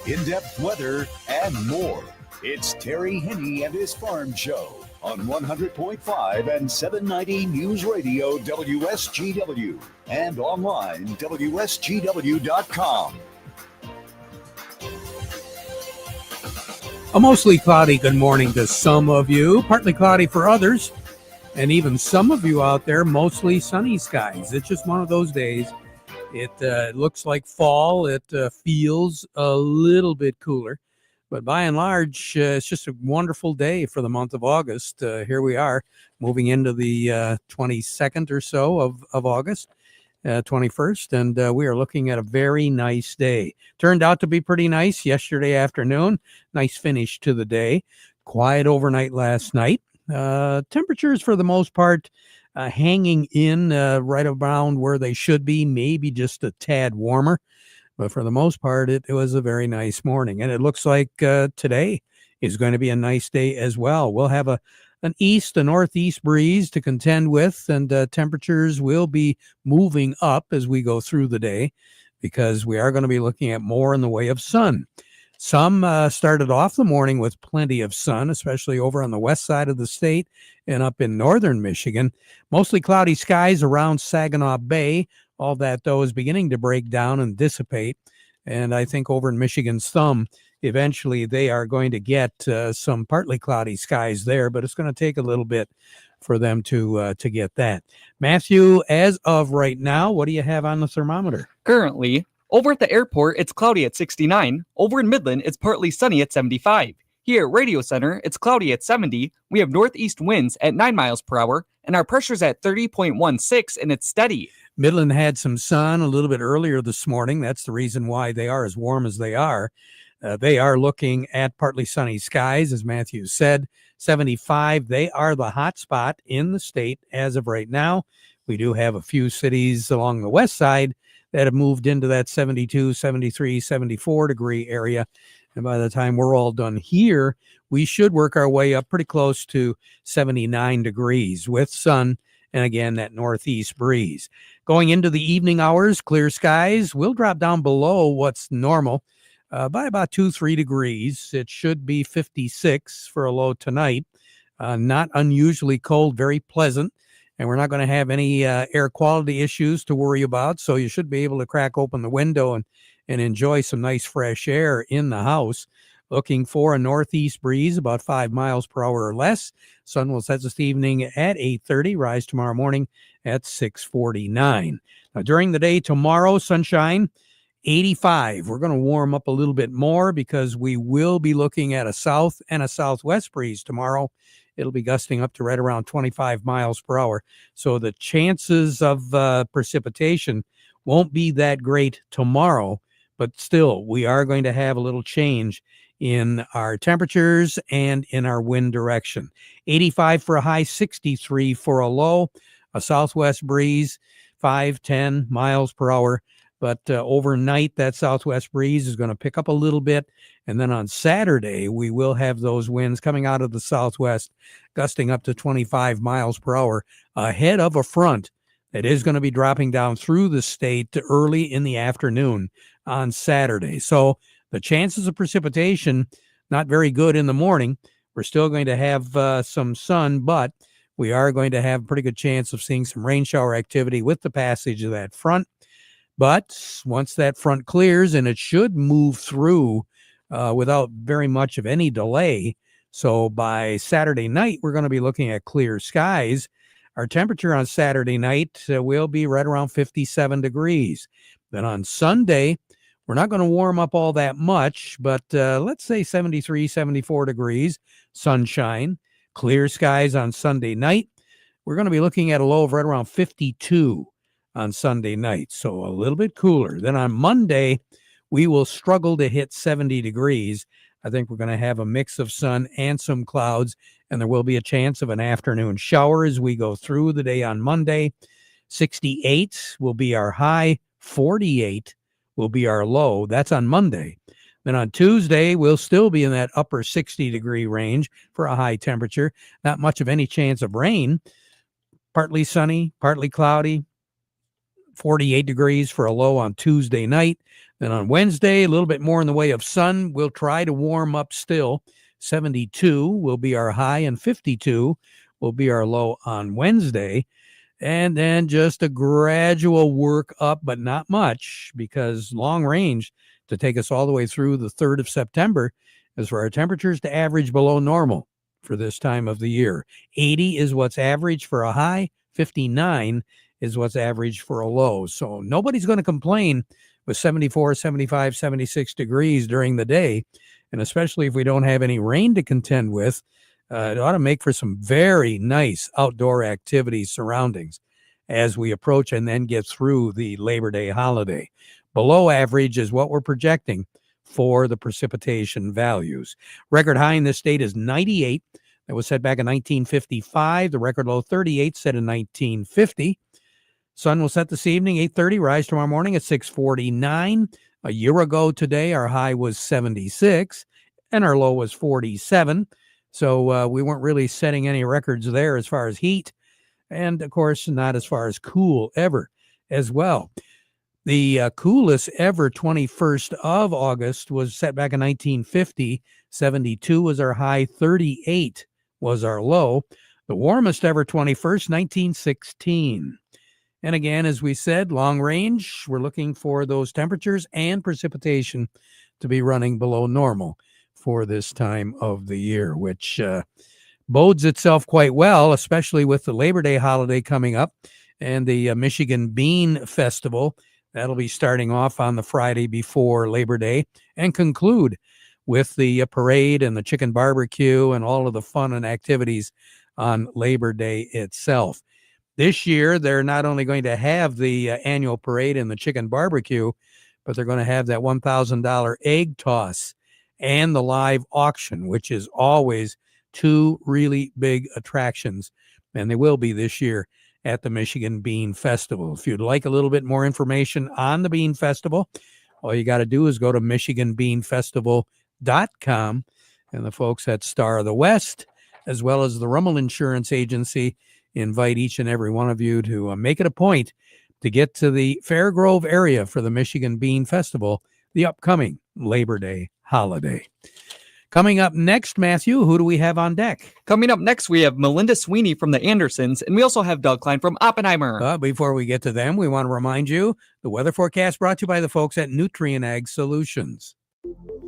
in-depth weather, and more. It's Terry Henne and his Farm Show on 100.5 and 790 News Radio WSGW and online WSGW.com. A mostly cloudy good morning to some of you, partly cloudy for others, and even some of you out there, mostly sunny skies. It's just one of those days. It looks like fall. It feels a little bit cooler. But by and large, it's just a wonderful day for the month of August. Here we are, moving into the 22nd or so of August, 21st, and we are looking at a very nice day. Turned out to be pretty nice yesterday afternoon. Nice finish to the day. Quiet overnight last night. Temperatures, for the most part, hanging in right around where they should be, maybe just a tad warmer. But for the most part, it was a very nice morning. And it looks like today is going to be a nice day as well. We'll have a northeast breeze to contend with, and temperatures will be moving up as we go through the day because we are going to be looking at more in the way of sun. Some started off the morning with plenty of sun, especially over on the west side of the state and up in northern Michigan. Mostly cloudy skies around Saginaw Bay. All that, though, is beginning to break down and dissipate. And I think over in Michigan's thumb, eventually they are going to get some partly cloudy skies there, but it's going to take a little bit for them to get that. Matthew, as of right now, what do you have on the thermometer? Currently, over at the airport, it's cloudy at 69. Over in Midland, it's partly sunny at 75. Here at Radio Center, it's cloudy at 70. We have northeast winds at 9 miles per hour, and our pressure's at 30.16, and it's steady. Midland had some sun a little bit earlier this morning. That's the reason why they are as warm as they are. They are looking at partly sunny skies, as Matthew said. 75, they are the hot spot in the state as of right now. We do have a few cities along the west side that have moved into that 72, 73, 74 degree area. And by the time we're all done here, we should work our way up pretty close to 79 degrees with sun and, again, that northeast breeze. Going into the evening hours, clear skies will drop down below what's normal by about 2-3 degrees. It should be 56 for a low tonight. Not unusually cold, very pleasant. And we're not going to have any air quality issues to worry about. So you should be able to crack open the window and enjoy some nice fresh air in the house. Looking for a northeast breeze about 5 miles per hour or less. Sun will set this evening at 8:30, rise tomorrow morning at 6:49. Now, during the day tomorrow, sunshine, 85. We're going to warm up a little bit more because we will be looking at a south and a southwest breeze tomorrow. It'll be gusting up to right around 25 miles per hour. So the chances of precipitation won't be that great tomorrow, but still, we are going to have a little change in our temperatures and in our wind direction. 85 for a high, 63 for a low, a southwest breeze, 5-10 miles per hour. But overnight, that southwest breeze is going to pick up a little bit. And then on Saturday, we will have those winds coming out of the southwest, gusting up to 25 miles per hour ahead of a front that is going to be dropping down through the state early in the afternoon on Saturday. So the chances of precipitation, not very good in the morning. We're still going to have some sun, but we are going to have a pretty good chance of seeing some rain shower activity with the passage of that front. But once that front clears, and it should move through without very much of any delay. So by Saturday night, we're going to be looking at clear skies. Our temperature on Saturday night will be right around 57 degrees. Then on Sunday, we're not going to warm up all that much, but let's say 73, 74 degrees, sunshine, clear skies on Sunday night. We're going to be looking at a low of right around 52 on Sunday night, so a little bit cooler. Then on Monday, we will struggle to hit 70 degrees. I think we're going to have a mix of sun and some clouds, and there will be a chance of an afternoon shower as we go through the day on Monday. 68 will be our high, 48 will be our low. That's on Monday. Then on Tuesday, we'll still be in that upper 60-degree range for a high temperature. Not much of any chance of rain. Partly sunny, partly cloudy. 48 degrees for a low on Tuesday night. Then on Wednesday, a little bit more in the way of sun. We'll try to warm up still. 72 will be our high and 52 will be our low on Wednesday. And then just a gradual work up, but not much, because long range to take us all the way through the 3rd of September is for our temperatures to average below normal for this time of the year. 80 is what's average for a high. 59 is what's average for a low. So nobody's going to complain with 74, 75, 76 degrees during the day. And especially if we don't have any rain to contend with, it ought to make for some very nice outdoor activity surroundings as we approach and then get through the Labor Day holiday. Below average is what we're projecting for the precipitation values. Record high in this state is 98. That was set back in 1955. The record low 38 set in 1950. Sun will set this evening, 8:30, rise tomorrow morning at 6:49. A year ago today, our high was 76 and our low was 47. So we weren't really setting any records there as far as heat, and of course, not as far as cool ever as well. The coolest ever 21st of August was set back in 1950. 72 was our high, 38 was our low. The warmest ever 21st, 1916. And again, as we said, long range, we're looking for those temperatures and precipitation to be running below normal for this time of the year, which bodes itself quite well, especially with the Labor Day holiday coming up and the Michigan Bean Festival. That'll be starting off on the Friday before Labor Day and conclude with the parade and the chicken barbecue and all of the fun and activities on Labor Day itself. This year, they're not only going to have the annual parade and the chicken barbecue, but they're going to have that $1,000 egg toss and the live auction, which is always two really big attractions, and they will be this year at the Michigan Bean Festival. If you'd like a little bit more information on the Bean Festival, all you got to do is go to MichiganBeanFestival.com, and the folks at Star of the West, as well as the Rummel Insurance Agency, invite each and every one of you to make it a point to get to the Fairgrove area for the Michigan Bean Festival, the upcoming Labor Day holiday. Coming up next, Matthew, who do we have on deck? Coming up next, we have Melinda Sweeney from the Andersons, and we also have Doug Klein from Oppenheimer. Before we get to them, we want to remind you, the weather forecast brought to you by the folks at Nutrien Ag Solutions.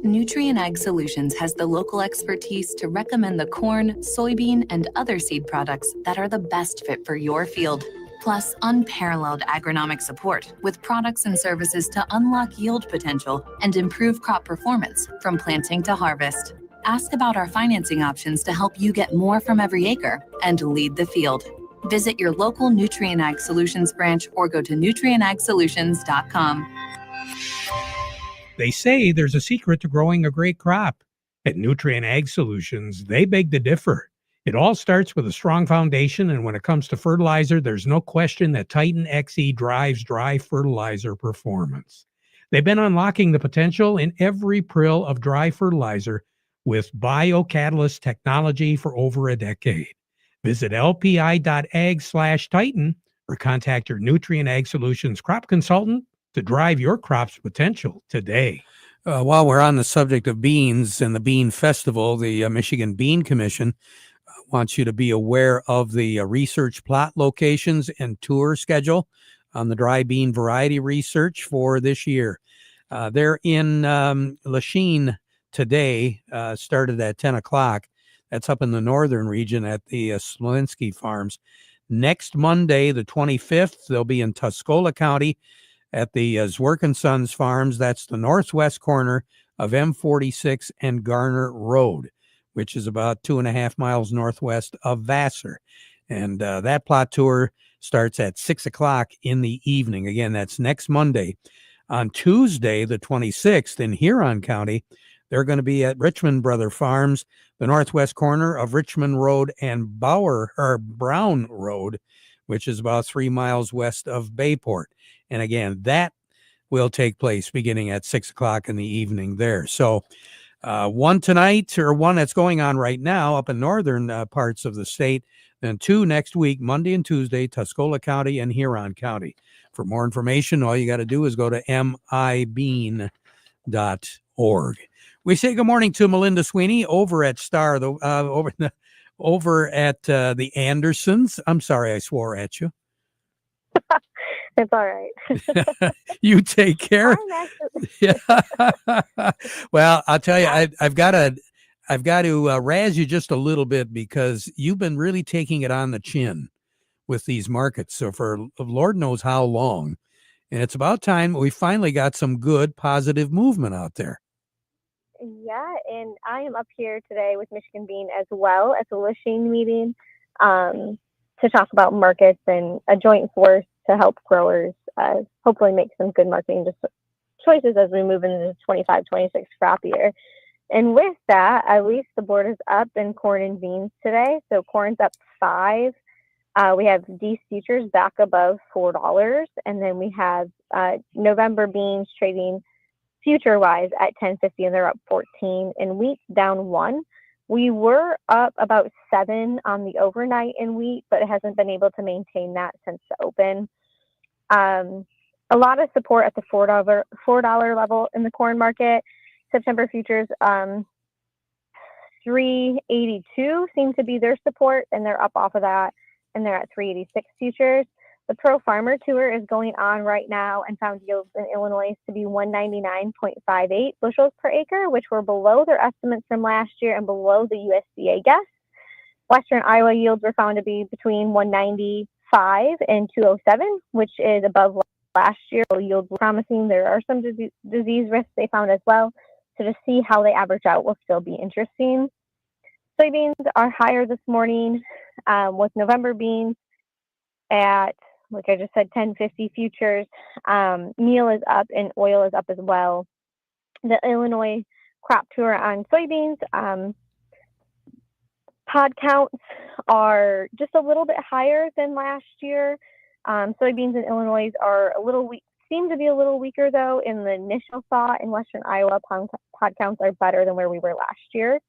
Nutrien Ag Solutions has the local expertise to recommend the corn, soybean, and other seed products that are the best fit for your field. Plus, unparalleled agronomic support with products and services to unlock yield potential and improve crop performance from planting to harvest. Ask about our financing options to help you get more from every acre and lead the field. Visit your local Nutrien Ag Solutions branch or go to nutrienagsolutions.com. They say there's a secret to growing a great crop. At Nutrien Ag Solutions, they beg to differ. It all starts with a strong foundation, and when it comes to fertilizer, there's no question that Titan XE drives dry fertilizer performance. They've been unlocking the potential in every prill of dry fertilizer with biocatalyst technology for over a decade. Visit lpi.ag/Titan or contact your Nutrien Ag Solutions crop consultant to drive your crop's potential today. While we're on the subject of beans and the Bean Festival, the Michigan Bean Commission wants you to be aware of the research plot locations and tour schedule on the dry bean variety research for this year. They're in Lachine today, started at 10 o'clock. That's up in the northern region at the Smolinski Farms. Next Monday, the 25th, they'll be in Tuscola County at the Zwerk & Sons Farms. That's the northwest corner of M46 and Garner Road, which is about 2.5 miles northwest of Vassar. And that plot tour starts at 6 o'clock in the evening. Again, that's next Monday. On Tuesday, the 26th, in Huron County, they're going to be at Richmond Brother Farms, the northwest corner of Richmond Road and Brown Road, which is about 3 miles west of Bayport. And again, that will take place beginning at 6 o'clock in the evening there. So one tonight, or one that's going on right now up in northern parts of the state, then two next week, Monday and Tuesday, Tuscola County and Huron County. For more information, all you got to do is go to mibean.org. We say good morning to Melinda Sweeney over at over at the Andersons. I'm sorry I swore at you. It's all right. You take care. I'm actually, Yeah. Well, I'll tell you, I've got to razz you just a little bit because you've been really taking it on the chin with these markets. So for Lord knows how long, and it's about time we finally got some good positive movement out there. yeah, and I am up here today with Michigan Bean as well at the listing meeting to talk about markets and a joint force to help growers hopefully make some good marketing choices as we move into the 25-26 crop year. And with that, at least the board is up in corn and beans today. So corn's up 5. We have D's futures back above $4, and then we have November beans trading future-wise at 10.50, and they're up 14. And wheat's down 1. We were up about 7 on the overnight in wheat, but it hasn't been able to maintain that since the open. A lot of support at the $4 level in the corn market. September futures, 382 seem to be their support, and they're up off of that, and they're at 386 futures. The Pro Farmer Tour is going on right now and found yields in Illinois to be 199.58 bushels per acre, which were below their estimates from last year and below the USDA guess. Western Iowa yields were found to be between 195 and 207, which is above last year. Yields were promising. There are some disease risks they found as well. So to see how they average out will still be interesting. Soybeans are higher this morning with November beans at, like I just said, 10.50 futures. Meal is up and oil is up as well. The Illinois crop tour on soybeans, pod counts are just a little bit higher than last year. Soybeans in Illinois are a little weak, seem to be a little weaker though in the initial thought. In Western Iowa, pod counts are better than where we were last year.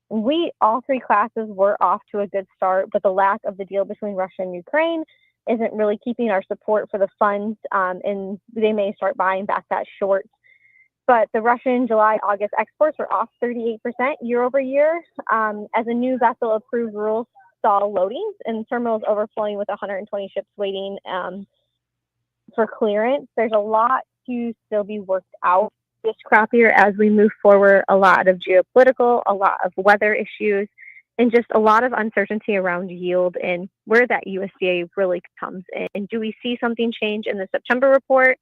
Wheat, all 3 classes were off to a good start, but the lack of the deal between Russia and Ukraine isn't really keeping our support for the funds, and they may start buying back that short. But the Russian July-August exports were off 38% year over year as a new vessel approved rules saw loadings and terminals overflowing with 120 ships waiting for clearance. There's a lot to still be worked out this crop year as we move forward. A lot of geopolitical, a lot of weather issues, and just a lot of uncertainty around yield and where that USDA really comes in. Do we see something change in the September report,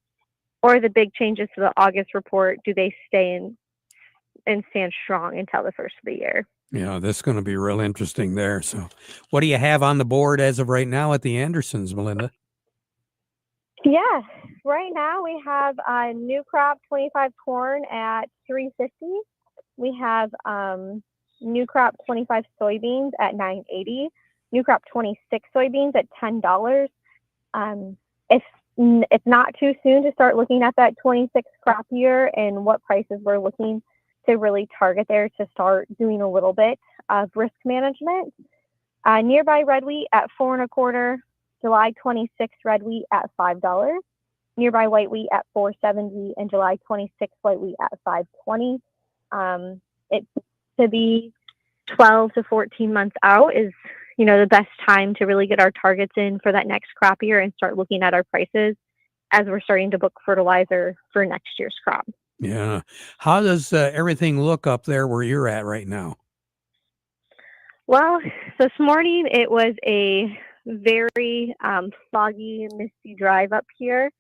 or the big changes to the August report? Do they stay in and stand strong until the first of the year? Yeah, that's going to be real interesting there. So what do you have on the board as of right now at the Andersons, Melinda? Yeah, right now we have new crop 25 corn at 350. We have new crop 25 soybeans at 980. New crop 26 soybeans at $10. It's not too soon to start looking at that 26 crop year and what prices we're looking to really target there to start doing a little bit of risk management. Nearby red wheat at 4.25. July 26 red wheat at $5. Nearby white wheat at $4.70, and July 26 white wheat at $5.20. It to be 12 to 14 months out is, the best time to really get our targets in for that next crop year and start looking at our prices as we're starting to book fertilizer for next year's crop. Yeah. How does everything look up there where you're at right now? Well, this morning it was a very foggy, misty drive up here.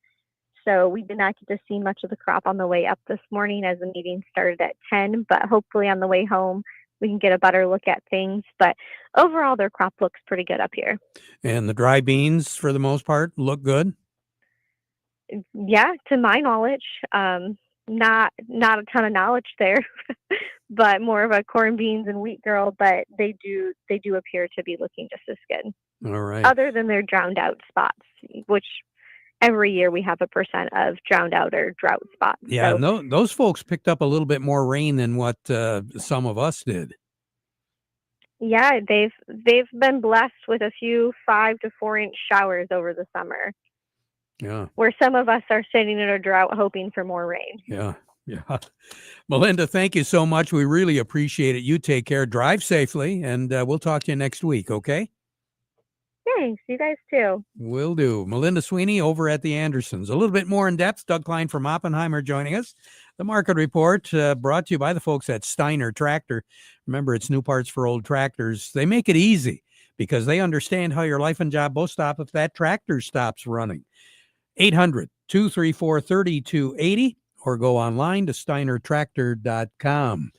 So we did not get to see much of the crop on the way up this morning as the meeting started at 10, but hopefully on the way home we can get a better look at things. But overall, their crop looks pretty good up here. And the dry beans, for the most part, look good? Yeah, to my knowledge, not a ton of knowledge there, but more of a corn, beans, and wheat girl. But they do appear to be looking just as good. All right. Other than their drowned out spots, which every year we have a % of drowned out or drought spots. Yeah, so, and those folks picked up a little bit more rain than what some of us did. Yeah, they've been blessed with a few 5 to 4 inch showers over the summer. Yeah. where some of us are sitting in a drought hoping for more rain. Yeah. Yeah. Melinda, thank you so much. We really appreciate it. You take care. Drive safely, and we'll talk to you next week, okay? Thanks. You guys too. Will do. Melinda Sweeney over at the Andersons. A little bit more in depth. Doug Klein from Oppenheimer joining us. The Market Report brought to you by the folks at Steiner Tractor. Remember, it's new parts for old tractors. They make it easy because they understand how your life and job both stop if that tractor stops running. 800-234-3280 or go online to steinertractor.com.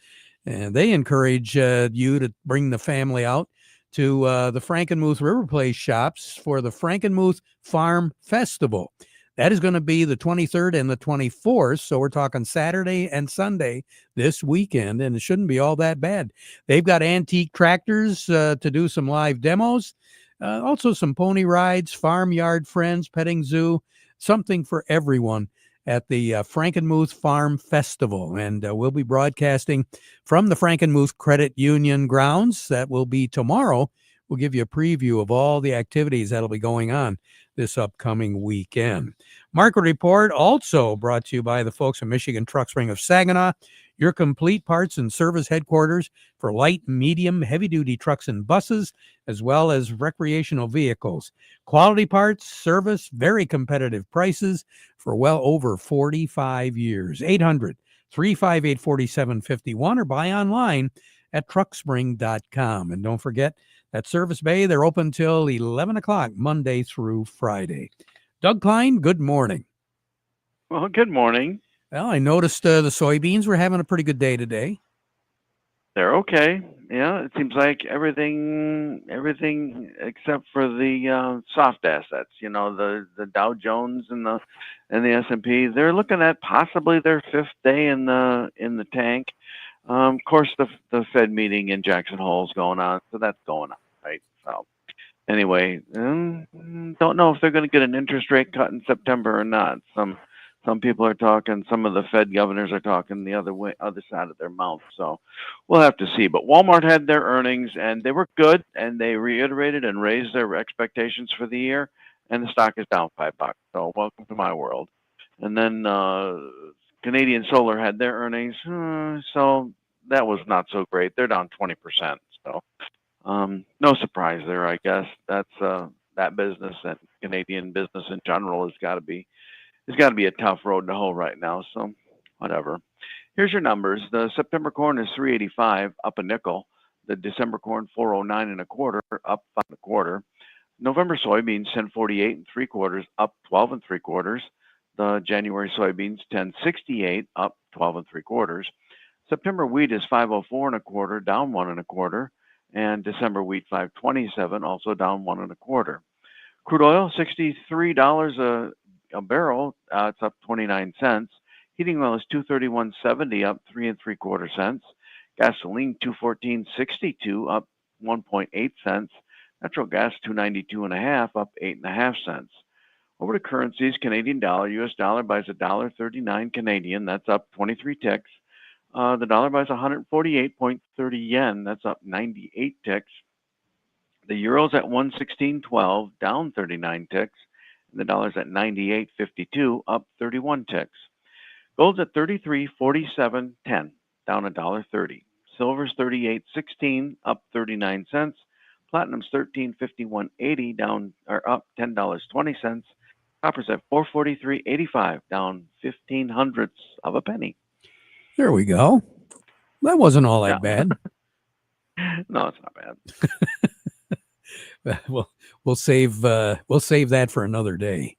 And they encourage you to bring the family out to the Frankenmuth River Place shops for the Frankenmuth Farm Festival. That is going to be the 23rd and the 24th. So we're talking Saturday and Sunday this weekend, and it shouldn't be all that bad. They've got antique tractors to do some live demos, also some pony rides, farmyard friends, petting zoo, something for everyone at the Frankenmuth Farm Festival. And we'll be broadcasting from the Frankenmuth Credit Union grounds. That will be tomorrow. We'll give you a preview of all the activities that'll be going on this upcoming weekend. Market Report also brought to you by the folks at Michigan Truck Spring of Saginaw, your complete parts and service headquarters for light, medium, heavy-duty trucks and buses, as well as recreational vehicles. Quality parts, service, very competitive prices for well over 45 years. 800-358-4751 or buy online at truckspring.com. And don't forget that Service Bay, they're open till 11 o'clock, Monday through Friday. Doug Klein, good morning. Well, good morning. Well, I noticed the soybeans were having a pretty good day today. They're okay. Yeah, it seems like everything except for the soft assets. You know, the Dow Jones and the S&P. They're looking at possibly their fifth day in the tank. Of course, the Fed meeting in Jackson Hole is going on, so that's going on, right? So anyway, don't know if they're going to get an interest rate cut in September or not. Some people are talking, some of the Fed governors are talking the other side of their mouth. So we'll have to see. But Walmart had their earnings, and they were good, and they reiterated and raised their expectations for the year, and the stock is down $5. So welcome to my world. And then Canadian Solar had their earnings, so that was not so great. They're down 20%. So no surprise there, I guess. That's that business and Canadian business in general has got to be a tough road to hoe right now. So whatever. Here's your numbers. The September corn is $3.85, up a nickel. The December corn $4.09 1/4, up 5 1/4. November soybeans $10.48 3/4, up 12 3/4. The January soybeans $10.68, up 12 3/4. September wheat is $5.04 1/4, down 1 1/4, and December wheat $5.27, also down 1 1/4. Crude oil $63 a barrel. It's up 29 cents. Heating oil is $231.70, up 3 3/4 cents. Gasoline $214.62, up 1.8 cents. Natural gas $292.5, up 8.5 cents. Over to currencies, Canadian dollar, U.S. dollar buys $1.39 Canadian. That's up 23 ticks. The dollar buys 148.30 yen. That's up 98 ticks. The euro's at 116.12, down 39 ticks. And the dollar's at 98.52, up 31 ticks. Gold's at 33.47.10, down $1.30. Silver's 38.16, up 39 cents. Platinum's 13.51.80, down or up $10.20. Copper's at 443.85, down 0.15 of a penny. There we go. That wasn't all that bad. No, it's not bad. We'll save that for another day.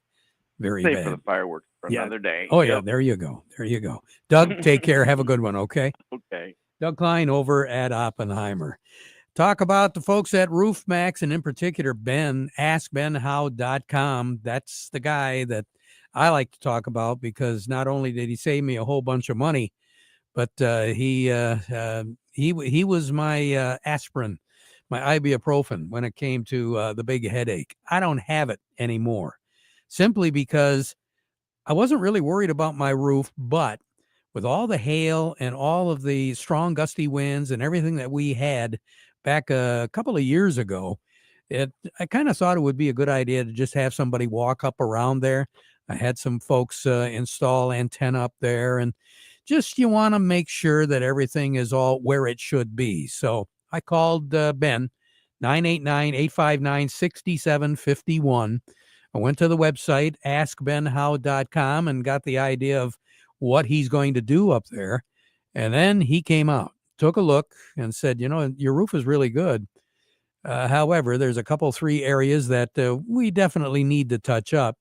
Very Save bad. for the fireworks for another day. Oh, yeah. There you go. Doug, take care. Have a good one, okay? Okay. Doug Klein over at Oppenheimer. Talk about the folks at RoofMax, and in particular, Ben, askbenhow.com. That's the guy that I like to talk about because not only did he save me a whole bunch of money, but he was my aspirin, my ibuprofen when it came to the big headache. I don't have it anymore, simply because I wasn't really worried about my roof, but with all the hail and all of the strong gusty winds and everything that we had back a couple of years ago, I kind of thought it would be a good idea to just have somebody walk up around there. I had some folks install antenna up there, and just you want to make sure that everything is all where it should be. So I called Ben, 989-859-6751. I went to the website, askbenhow.com, and got the idea of what he's going to do up there. And then he came out, took a look, and said, your roof is really good. However, there's a couple, 3 areas that we definitely need to touch up.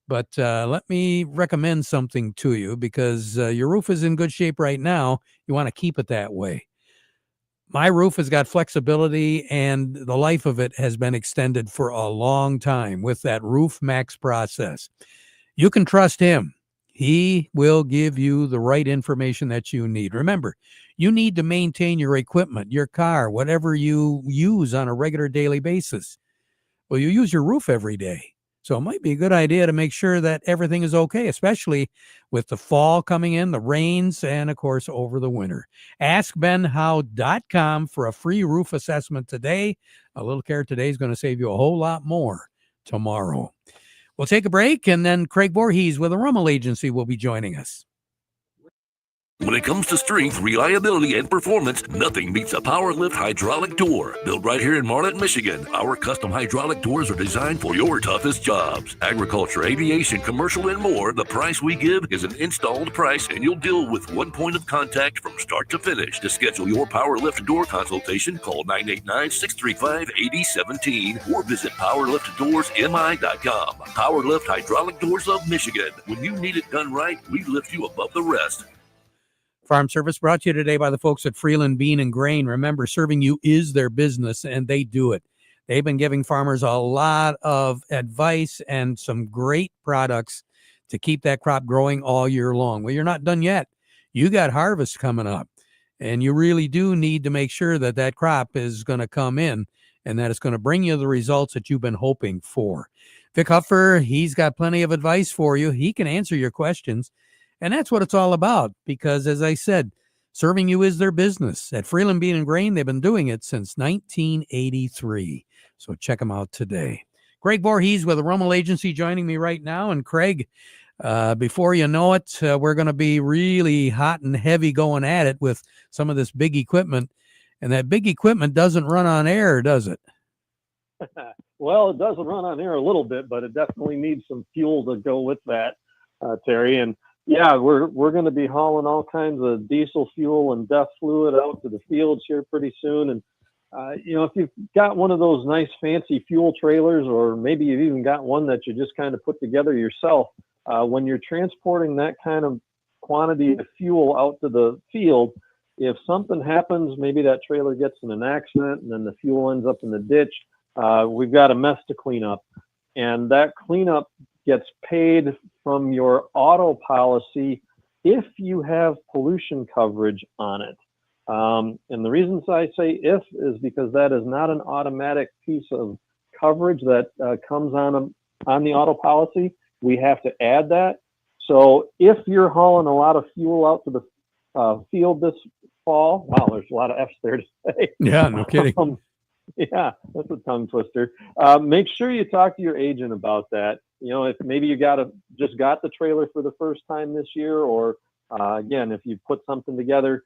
But let me recommend something to you, because your roof is in good shape right now. You want to keep it that way. My roof has got flexibility, and the life of it has been extended for a long time with that Roof Max process. You can trust him. He will give you the right information that you need. Remember, you need to maintain your equipment, your car, whatever you use on a regular daily basis. Well, you use your roof every day. So it might be a good idea to make sure that everything is okay, especially with the fall coming in, the rains, and of course, over the winter. AskBenHow.com for a free roof assessment today. A little care today is going to save you a whole lot more tomorrow. We'll take a break, and then Craig Voorhees with the Rummel Agency will be joining us. When it comes to strength, reliability, and performance, nothing beats a Power Lift hydraulic door. Built right here in Marlette, Michigan, our custom hydraulic doors are designed for your toughest jobs. Agriculture, aviation, commercial, and more, the price we give is an installed price, and you'll deal with one point of contact from start to finish. To schedule your Power Lift door consultation, call 989-635-8017 or visit PowerLiftDoorsMI.com. Power Lift Hydraulic Doors of Michigan. When you need it done right, we lift you above the rest. Farm Service brought to you today by the folks at Freeland Bean and Grain. Remember, serving you is their business, and they do it. They've been giving farmers a lot of advice and some great products to keep that crop growing all year long. Well, you're not done yet. You got harvest coming up, and you really do need to make sure that that crop is going to come in and that it's going to bring you the results that you've been hoping for. Vic Huffer, he's got plenty of advice for you. He can answer your questions. And that's what it's all about, because, as I said, serving you is their business. At Freeland Bean and Grain, they've been doing it since 1983. So check them out today. Craig Voorhees with the Rummel Agency joining me right now. And Craig, before you know it, we're going to be really hot and heavy going at it with some of this big equipment. And that big equipment doesn't run on air, does it? Well, it doesn't run on air a little bit, but it definitely needs some fuel to go with that, Terry. And yeah, we're going to be hauling all kinds of diesel fuel and DEF fluid out to the fields here pretty soon. And, if you've got one of those nice fancy fuel trailers, or maybe you've even got one that you just kind of put together yourself, when you're transporting that kind of quantity of fuel out to the field, if something happens, maybe that trailer gets in an accident and then the fuel ends up in the ditch, we've got a mess to clean up. And that cleanup gets paid from your auto policy if you have pollution coverage on it. And the reasons I say if is because that is not an automatic piece of coverage that comes on the auto policy. We have to add that. So if you're hauling a lot of fuel out to the field this fall, wow, there's a lot of F's there to say. Yeah, no kidding. Yeah, that's a tongue twister. Make sure you talk to your agent about that. If maybe you just got the trailer for the first time this year, or again, if you put something together,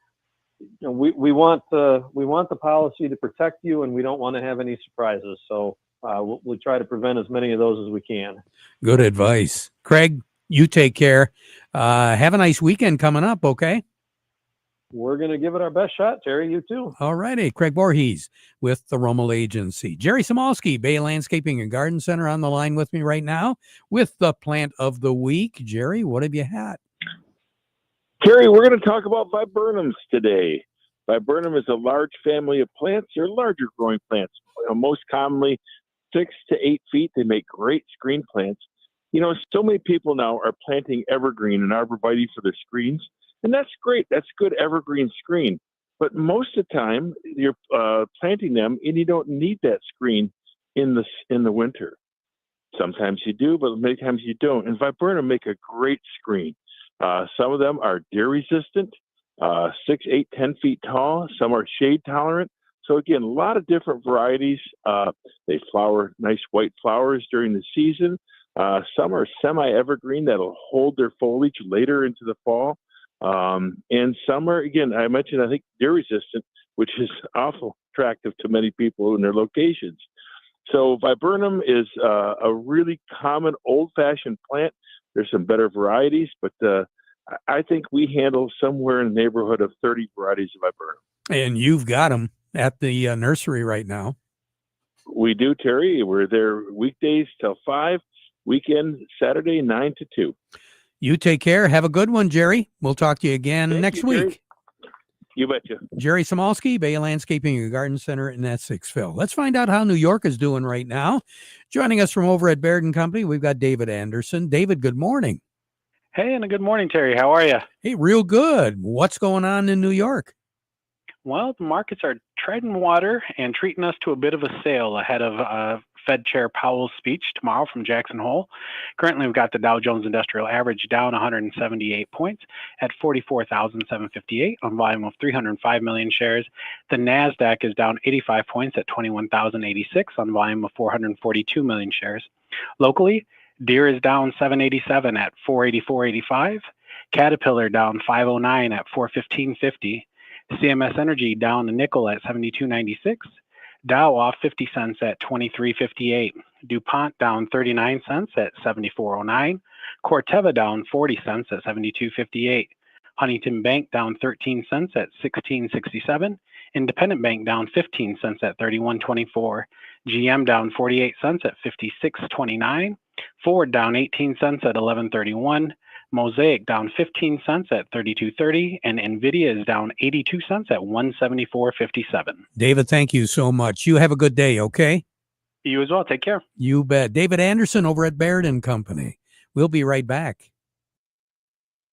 we want the policy to protect you, and we don't want to have any surprises. So we'll try to prevent as many of those as we can. Good advice. Craig, you take care. Have a nice weekend coming up, okay? We're going to give it our best shot, Terry. You too. All righty. Craig Voorhees with the Rummel Agency. Jerry Samolsky, Bay Landscaping and Garden Center, on the line with me right now with the plant of the week. Jerry, what have you had? Terry, we're going to talk about viburnums today. Viburnum is a large family of plants. They're larger growing plants. Most commonly 6 to 8 feet. They make great screen plants. So many people now are planting evergreen and arborvitae for their screens. And that's great. That's good evergreen screen. But most of the time, you're planting them, and you don't need that screen in the winter. Sometimes you do, but many times you don't. And viburnum make a great screen. Some of them are deer resistant, 6, 8, 10 feet tall. Some are shade tolerant. So again, a lot of different varieties. They flower nice white flowers during the season. Some are semi-evergreen that'll hold their foliage later into the fall. And some are, again, I mentioned, I think, deer resistant, which is awful attractive to many people in their locations. So viburnum is a really common old-fashioned plant. There's some better varieties, but I think we handle somewhere in the neighborhood of 30 varieties of viburnum. And you've got them at the nursery right now. We do, Terry. We're there weekdays till 5, weekend Saturday 9 to 2. You take care. Have a good one, Jerry. We'll talk to you again next week. Jerry. You betcha. Jerry Samalski, Bay Landscaping and Garden Center in Essexville. Let's find out how New York is doing right now. Joining us from over at Baird & Company, we've got David Anderson. David, good morning. Hey, and a good morning, Terry. How are you? Hey, real good. What's going on in New York? Well, the markets are treading water and treating us to a bit of a sale ahead of Fed Chair Powell's speech tomorrow from Jackson Hole. Currently, we've got the Dow Jones Industrial Average down 178 points at 44,758 on volume of 305 million shares. The NASDAQ is down 85 points at 21,086 on volume of 442 million shares. Locally, Deere is down 787 at 484.85. Caterpillar down 509 at 415.50. CMS Energy down a nickel at 72.96. Dow off 50 cents at 23.58. DuPont down 39 cents at 74.09. Corteva down 40 cents at 72.58. Huntington Bank down 13 cents at 16.67. Independent Bank down 15 cents at 31.24. GM down 48 cents at 56.29. Ford down 18 cents at 11.31. Mosaic down 15 cents at 32.30, and NVIDIA is down 82 cents at 174.57. David, thank you so much. You have a good day, okay? You as well. Take care. You bet. David Anderson over at Baird & Company. We'll be right back.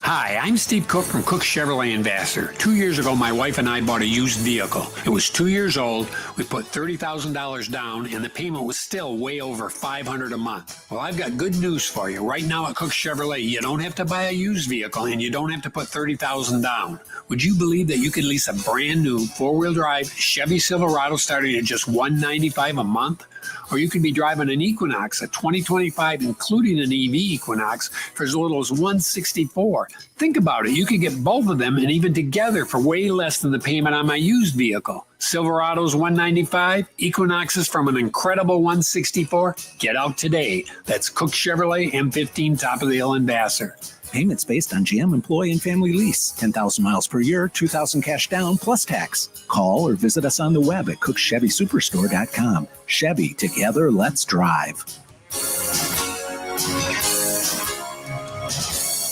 Hi, I'm Steve Cook from Cook Chevrolet in Vassar. 2 years ago, my wife and I bought a used vehicle. It was 2 years old. We put $30,000 down, and the payment was still way over $500 a month. Well, I've got good news for you. Right now at Cook Chevrolet, you don't have to buy a used vehicle, and you don't have to put $30,000 down. Would you believe that you could lease a brand new four-wheel drive Chevy Silverado starting at just $195 a month? Or you could be driving an Equinox, a 2025, including an EV Equinox, for as little as $164. Think about it. You could get both of them and even together for way less than the payment on my used vehicle. Silverado's $195, Equinoxes from an incredible $164. Get out today. That's Cook Chevrolet, M15, top of the hill in Vassar. Payments based on GM employee and family lease. 10,000 miles per year, $2,000 cash down plus tax. Call or visit us on the web at cookchevysuperstore.com. Chevy, together, let's drive.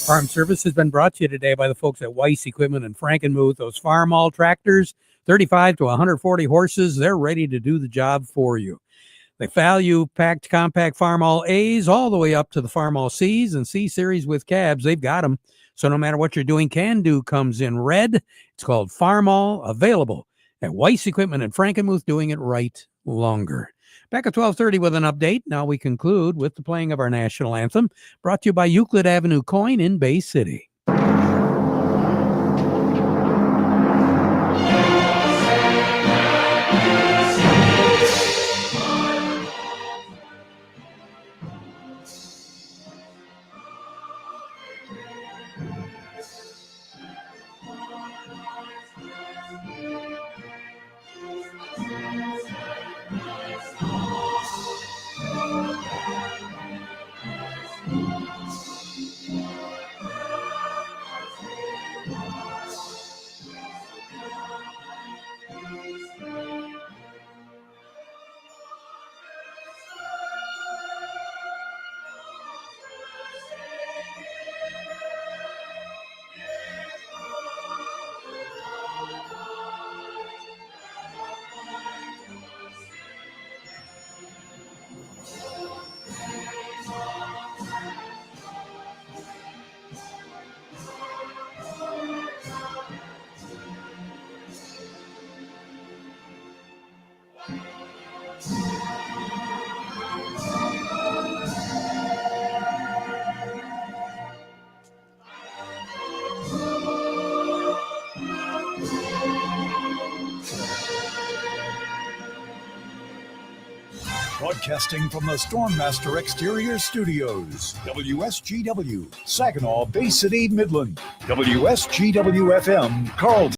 Farm Service has been brought to you today by the folks at Weiss Equipment and Frankenmuth. Those Farmall tractors, 35 to 140 horses, they're ready to do the job for you. They value-packed compact Farmall A's all the way up to the Farmall C's and C-Series with cabs. They've got them. So no matter what you're doing, Can-Do comes in red. It's called Farmall, available at Weiss Equipment and Frankenmuth, doing it right longer. Back at 12:30 with an update. Now we conclude with the playing of our national anthem, brought to you by Euclid Avenue Coin in Bay City. Broadcasting from the Stormmaster Exterior Studios. WSGW, Saginaw Bay City, Midland. WSGW FM, Carlton.